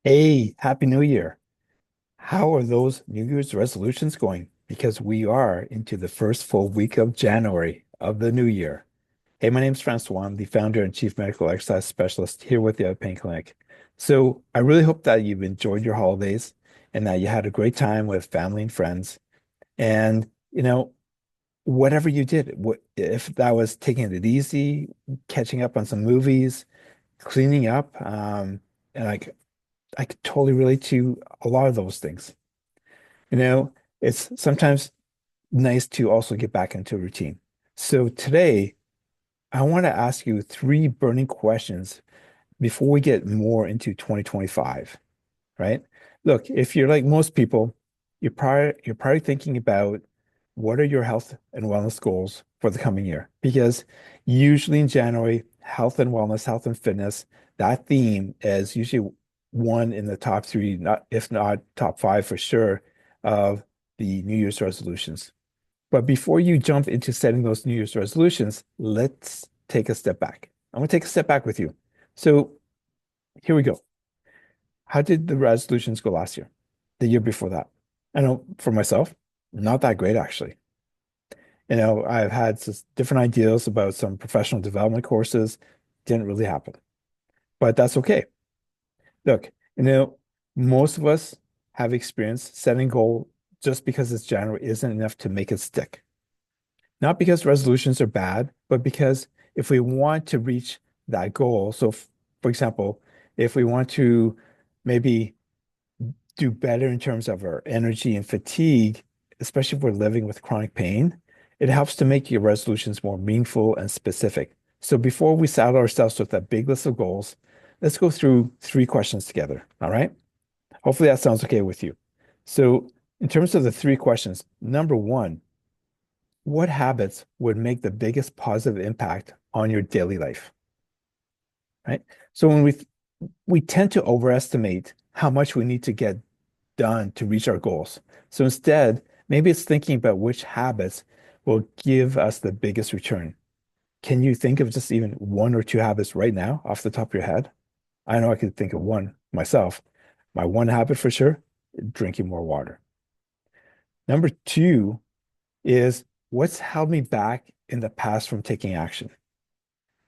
Hey, Happy New Year. How are those New Year's resolutions going? Because we are into the first full week of January of the new year. Hey, my name's Francois. I'm the founder and chief medical exercise specialist here with the Pain Clinic. So I really hope that you've enjoyed your holidays and that you had a great time with family and friends. And, whatever you did, if that was taking it easy, catching up on some movies, cleaning up, and I could totally relate to a lot of those things. You know, it's sometimes nice to also get back into a routine. So today, I want to ask you three burning questions before we get more into 2025, right? Look, if you're like most people, you're probably thinking about what are your health and wellness goals for the coming year? Because usually in January, health and wellness, health and fitness, that theme is usually one in the top three, not if not top five for sure, of the New Year's resolutions. But before you jump into setting those New Year's resolutions, let's take a step back. I'm going to take a step back with you. So here we go. How did the resolutions go last year? The year before that? I know for myself, not that great actually. I've had different ideas about some professional development courses. Didn't really happen, but that's okay. Look, most of us have experience setting goal just because it's January isn't enough to make it stick. Not because resolutions are bad, but because if we want to reach that goal, so for example, if we want to maybe do better in terms of our energy and fatigue, especially if we're living with chronic pain, it helps to make your resolutions more meaningful and specific. So before we saddle ourselves with that big list of goals, let's go through three questions together. All right. Hopefully that sounds okay with you. So in terms of the three questions, number one, what habits would make the biggest positive impact on your daily life? Right. So when we tend to overestimate how much we need to get done to reach our goals. So instead, maybe it's thinking about which habits will give us the biggest return. Can you think of just even one or two habits right now off the top of your head? I know I could think of one myself. My one habit for sure, drinking more water. Number two is what's held me back in the past from taking action.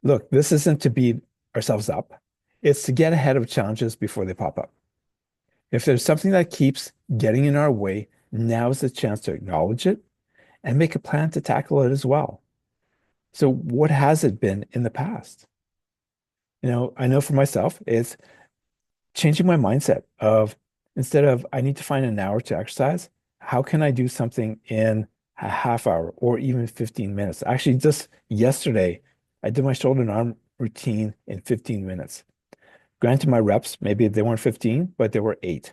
Look, this isn't to beat ourselves up. It's to get ahead of challenges before they pop up. If there's something that keeps getting in our way, now is the chance to acknowledge it and make a plan to tackle it as well. So, what has it been in the past? I know for myself, it's changing my mindset of instead of I need to find an hour to exercise, how can I do something in a half hour or even 15 minutes? Actually, just yesterday, I did my shoulder and arm routine in 15 minutes. Granted, my reps, maybe they weren't 15, but they were eight.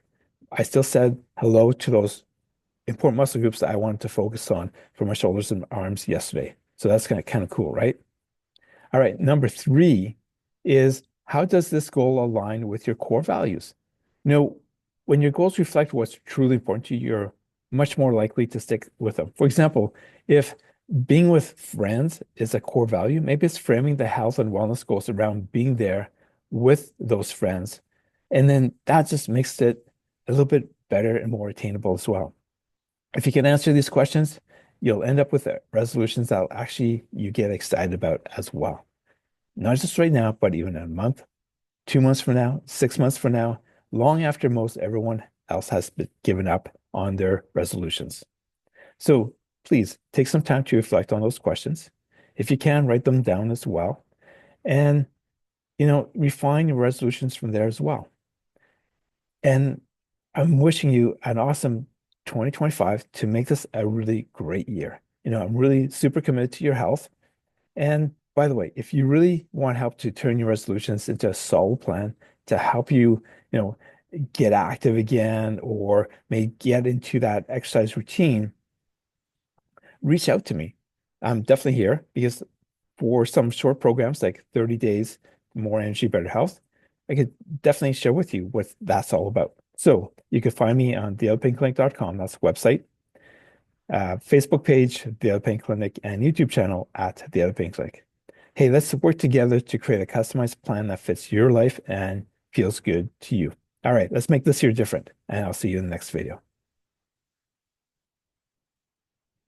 I still said hello to those important muscle groups that I wanted to focus on for my shoulders and arms yesterday. So that's kind of cool, right? All right, number three is how does this goal align with your core values? You know, when your goals reflect what's truly important to you, you're much more likely to stick with them. For example, if being with friends is a core value, maybe it's framing the health and wellness goals around being there with those friends. And then that just makes it a little bit better and more attainable as well. If you can answer these questions, you'll end up with resolutions that actually you get excited about as well. Not just right now, but even in a month, 2 months from now, 6 months from now, long after most everyone else has given up on their resolutions. So please take some time to reflect on those questions. If you can, write them down as well. And, refine your resolutions from there as well. And I'm wishing you an awesome 2025 to make this a really great year. I'm really super committed to your health. And by the way, if you really want help to turn your resolutions into a solid plan to help you, you know, get active again or may get into that exercise routine, reach out to me. I'm definitely here because for some short programs like 30 days, more energy, better health, I could definitely share with you what that's all about. So you can find me on theotherpainclinic.com. That's the website, Facebook page, The Other Pain Clinic, and YouTube channel at The Other Pain Clinic. Hey, let's work together to create a customized plan that fits your life and feels good to you. All right, let's make this year different, and I'll see you in the next video.